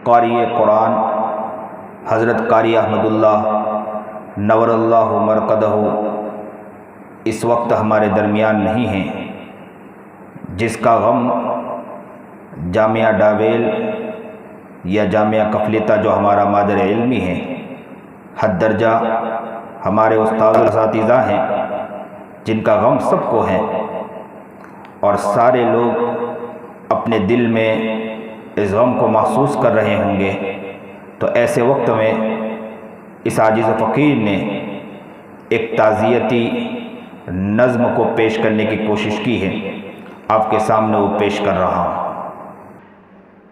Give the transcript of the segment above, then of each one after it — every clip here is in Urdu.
قاری قرآن حضرت قاری احمد اللہ نور اللہ مرقدہ اس وقت ہمارے درمیان نہیں ہیں، جس کا غم جامعہ ڈاویل یا جامعہ کفلیتا جو ہمارا مادر علمی ہے، حد درجہ ہمارے استاد اساتذہ ہیں، جن کا غم سب کو ہے، اور سارے لوگ اپنے دل میں اس غم کو محسوس کر رہے ہوں گے۔ تو ایسے وقت میں اس عاجز فقیر نے ایک تعزیتی نظم کو پیش کرنے کی کوشش کی ہے، آپ کے سامنے وہ پیش کر رہا ہوں۔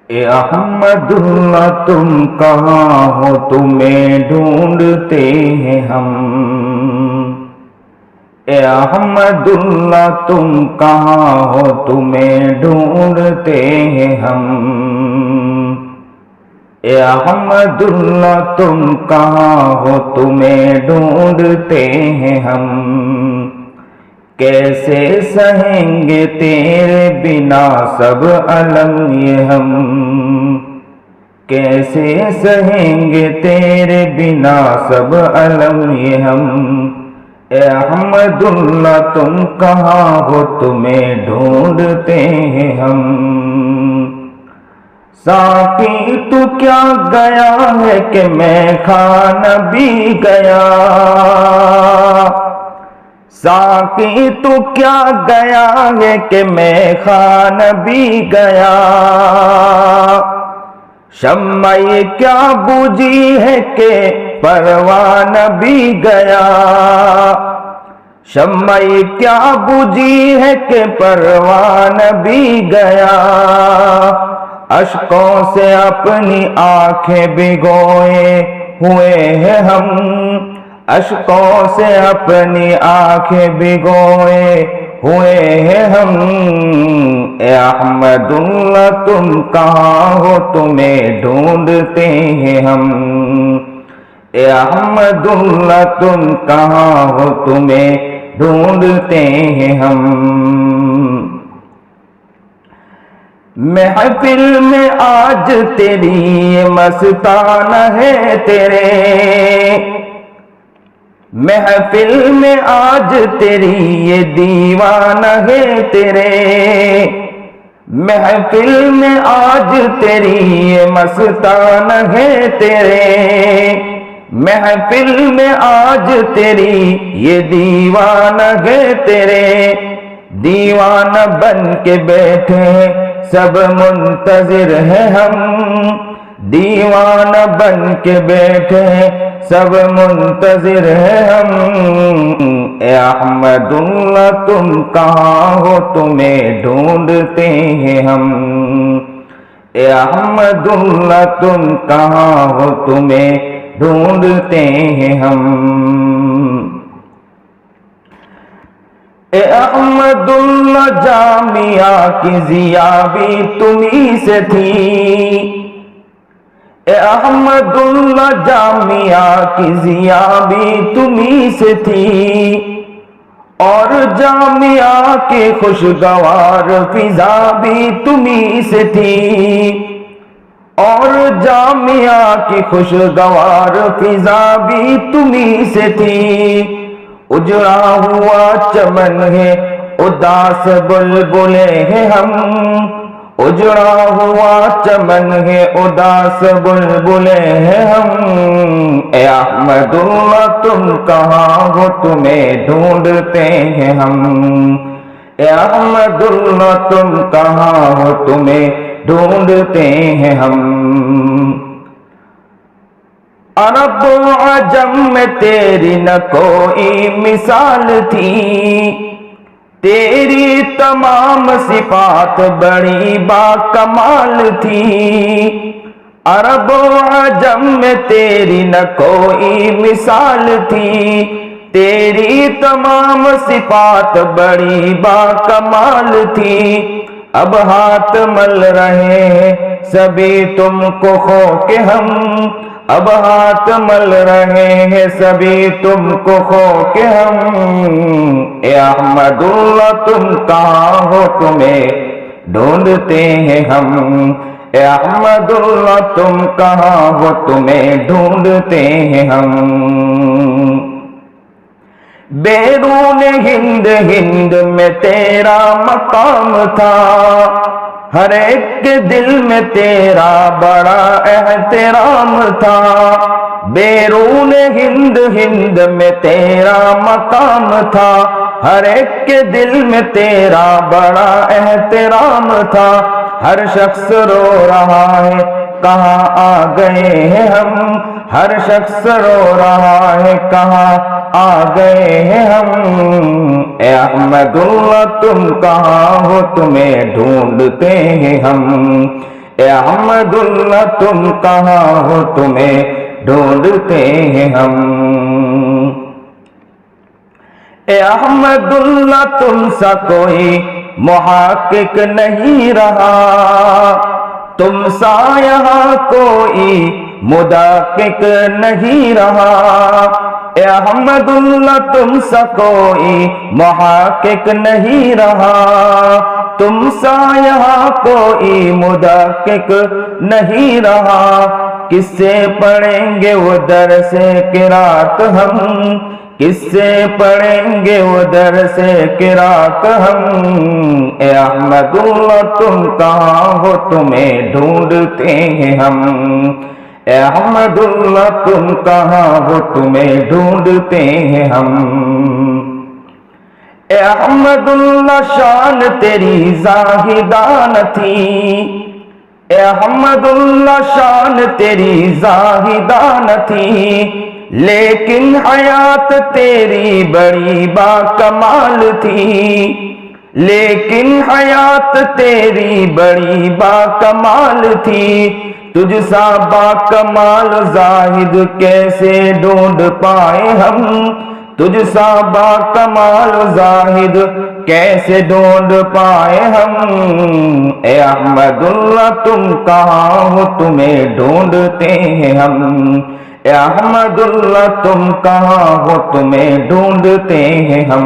اے احمد اللہ تم کہاں ہو، تمہیں ڈھونڈتے ہیں ہم۔ اے احمد اللہ تم کہاں ہو، تمہیں ڈھونڈتے ہیں ہم۔ اے احمد اللہ تم کہاں ہو، تمہیں ڈھونڈتے ہیں ہم۔ کیسے سہیں گے تیرے بنا سب الم یہ ہم، کیسے سہیں گے تیرے بنا سب الم یہ ہم۔ اے احمد اللہ تم کہاں ہو، تمہیں ڈھونڈتے ہیں ہم۔ ساقی تو کیا گیا ہے کہ میں خانہ بھی گیا، ساقی تو کیا گیا ہے کہ میں خانہ بھی گیا۔ شمع کیا بجھی ہے کہ پروانہ بھی گیا، شمع کیا بجھی ہے کہ پروانہ بھی گیا۔ اشکوں سے اپنی آنکھیں بھگوئے ہوئے ہیں ہم، اشکوں سے اپنی آنکھیں بھگوئے ہوئے ہیں ہم۔ اے احمد اللہ تم کہاں ہو، تمہیں ڈھونڈتے ہیں ہم۔ اے احمد اللہ تم کہاں ہو، تمہیں ڈھونڈتے ہیں ہم۔ محفل میں آج تیری مستانہ ہے تیرے، محفل میں آج تیری یہ دیوانہ ہے تیرے، محفل میں آج تیری یہ مستانہ ہے تیرے، محفل میں آج تیری یہ دیوانہ ہے تیرے۔ دیوانہ بن کے بیٹھے سب منتظر ہیں ہم، دیوانہ بن کے بیٹھے سب منتظر ہیں ہم۔ اے احمد اللہ تم کہاں ہو، تمہیں ڈھونڈتے ہیں ہم۔ اے احمد اللہ تم کہاں ہو، تمہیں ڈھونڈتے ہیں ہم۔ اے احمد اللہ جامعہ کی ضیا بھی تمہیں سے تھی، اے احمد اللہ جامعہ کی ضیا بھی تمہیں سے تھی، اور جامعہ کی خوشگوار فضا بھی تمہیں سے تھی، اور جامعہ کی خوشگوار فضا بھی تمہیں سے تھی۔ اجڑا ہوا چمن ہے اداس بلبلیں ہیں ہم، اجڑا ہوا چمن ہے اداس بلبلیں ہیں ہم۔ اے احمد اللہ تم کہاں ہو، تمہیں ڈھونڈتے ہیں ہم۔ اے احمد اللہ تم کہاں ہو، تمہیں ڈھونڈتے ہیں ہم۔ عرب و عجم میں تیری نہ کوئی مثال تھی، تیری تمام صفات بڑی باکمال تھی۔ عرب و عجم میں تیری نہ کوئی مثال تھی، تیری تمام صفات بڑی باکمال تھی۔ اب ہاتھ مل رہے ہیں سبھی تم کو کھو کے ہم، اب ہاتھ مل رہے ہیں سبھی تم کو کھو کے ہم۔ اے احمد اللہ تم کہاں ہو، تمہیں ڈھونڈتے ہیں ہم۔ اے احمد اللہ تم کہاں ہو تمہیں ڈھونڈتے ہیں ہم بیرون ہند ہند میں تیرا مقام تھا ہر ایک کے دل میں تیرا بڑا احترام تھا بیرون ہند ہند میں تیرا مقام تھا ہر ایک کے دل میں تیرا بڑا احترام تھا ہر شخص رو رہا ہے کہاں آ گئے ہیں ہم ہر شخص رو رہا ہے کہاں آ گئے ہیں ہم اے احمد اللہ تم کہاں ہو تمہیں ڈھونڈتے ہیں ہم اے احمد اللہ تم کہاں ہو تمہیں ڈھونڈتے ہیں ہم اے احمد اللہ تم سا کوئی محقق نہیں رہا تم سا یہاں کوئی مدقق نہیں رہا اے احمد اللہ تم سا کوئی محقق نہیں رہا تم سا یہاں کوئی مدقق نہیں رہا کس سے پڑھیں گے وہ درس قرات ہم کس سے پڑھیں گے وہ درس قرات ہم اے احمد اللہ تم کہاں ہو تمہیں ڈھونڈتے ہیں ہم اے احمد اللہ تم کہاں ہو تمہیں ڈھونڈتے ہیں ہم اے احمد اللہ شان تیری زاہدان تھی اے احمد اللہ شان تیری زاہدان تھی لیکن حیات تیری بڑی با کمال تھی لیکن حیات تیری بڑی با کمال تھی تجھ سا با کمال زاہد کیسے ڈھونڈ پائے ہم تجھ سا با کمال زاہد کیسے ڈھونڈ پائے ہم اے احمد اللہ تم کہاں ہو تمہیں ڈھونڈتے ہیں ہم اے احمد اللہ تم کہاں ہو تمہیں ڈھونڈتے ہیں ہم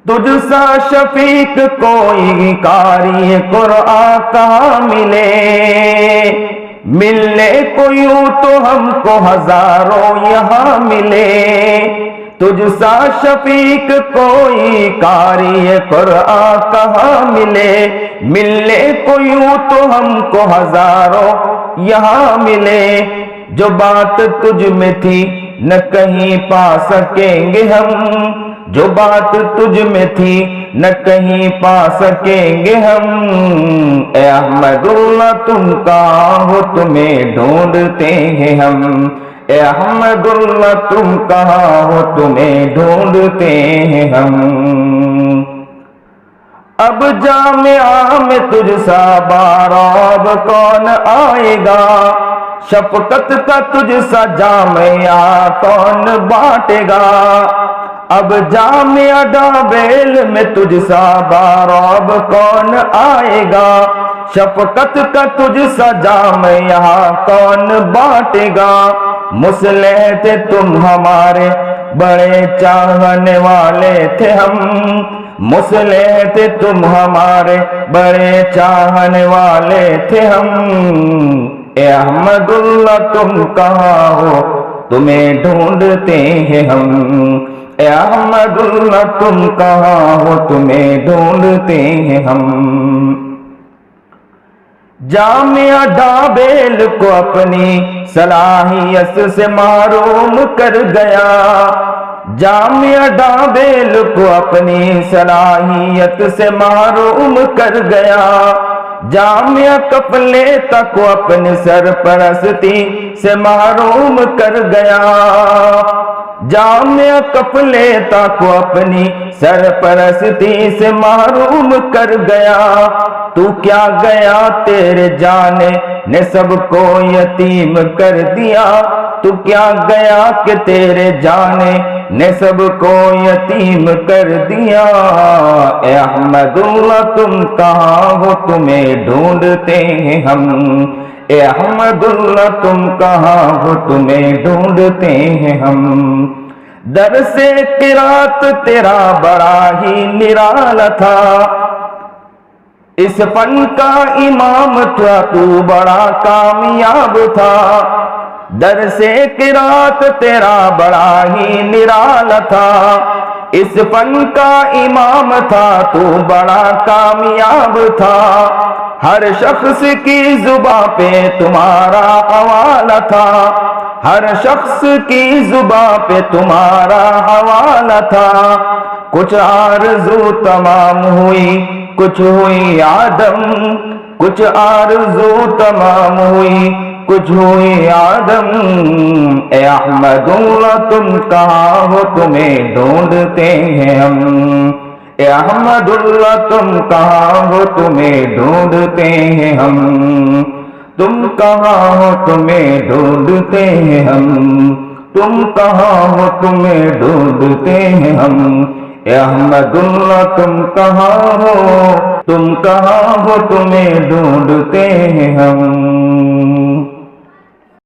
تجھ سا شفیق کوئی قاری قرآن کہاں ملے ملنے کو یوں تو ہم کو ہزاروں یہاں ملے تجھ سا شفیق کوئی قاری قرآن کہاں ملے ملنے کو یوں تو ہم کو ہزاروں یہاں ملے جو بات تجھ میں تھی نہ کہیں پا سکیں گے ہم جو بات تجھ میں تھی نہ کہیں پا سکیں گے ہم اے احمد اللہ تم کہاں ہو تمہیں ڈھونڈتے ہیں ہم اے احمد اللہ تم کہاں ہو تمہیں ڈھونڈتے ہیں ہم اب جامعہ میں تجھ سا باراب کون آئے گا شفقت کا تجھ سا جامعہ کون بانٹے گا اب جامعہ ڈابیل میں تجھ سا باراب کون آئے گا شفقت کا تجھ سا جامعہ کون بانٹے گا مصلح تھے تم ہمارے بڑے چاہنے والے تھے ہم مصلح تھے تم ہمارے بڑے چاہنے والے تھے ہم اے احمد اللہ تم کہاں ہو تمہیں ڈھونڈتے ہیں ہم اے احمد اللہ تم کہاں ہو تمہیں ڈھونڈتے ہیں ہم جامعہ ڈابیل کو اپنی صلاحیت سے معروم کر گیا جامعہ ڈابیل کو اپنی صلاحیت سے معروم کر گیا جامعہ کفلے تک کو اپنی سرپرستی سے محروم کر گیا جامعہ کفلے تک کو اپنی سرپرستی سے محروم کر گیا تو کیا گیا تیرے جانے نے سب کو یتیم کر دیا تو کیا گیا کہ تیرے جانے نے سب کو یتیم کر دیا اے احمد اللہ تم کہاں ہو تمہیں ڈھونڈتے ہیں ہم اے احمد اللہ تم کہاں ہو تمہیں ڈھونڈتے ہیں ہم درس قرات تیرا بڑا ہی نرالا تھا اس فن کا امام تھا تو بڑا کامیاب تھا، درس قرات تیرا بڑا ہی نرالا تھا، اس فن کا امام تھا تو بڑا کامیاب تھا، ہر شخص کی زباں پہ تمہارا حوالہ تھا، ہر شخص کی زباں پہ تمہارا حوالہ تھا، کچھ آرزو تمام ہوئی کچھ ہوئی آدم، کچھ آرزو تمام ہوئی کچھ ہوئی آدم، اے احمد اللہ تم کہاں ہو تمہیں ڈھونڈتے ہیں ہم، اے احمد اللہ تم کہاں ہو تمہیں ڈھونڈتے ہیں ہم، تم کہاں ہو تمہیں ڈھونڈتے ہیں ہم، تم کہاں ہو تمہیں ڈھونڈتے ہیں ہم، اے احمد اللہ تم کہاں ہو، تم کہاں ہو تمہیں ڈھونڈتے ہیں ہم۔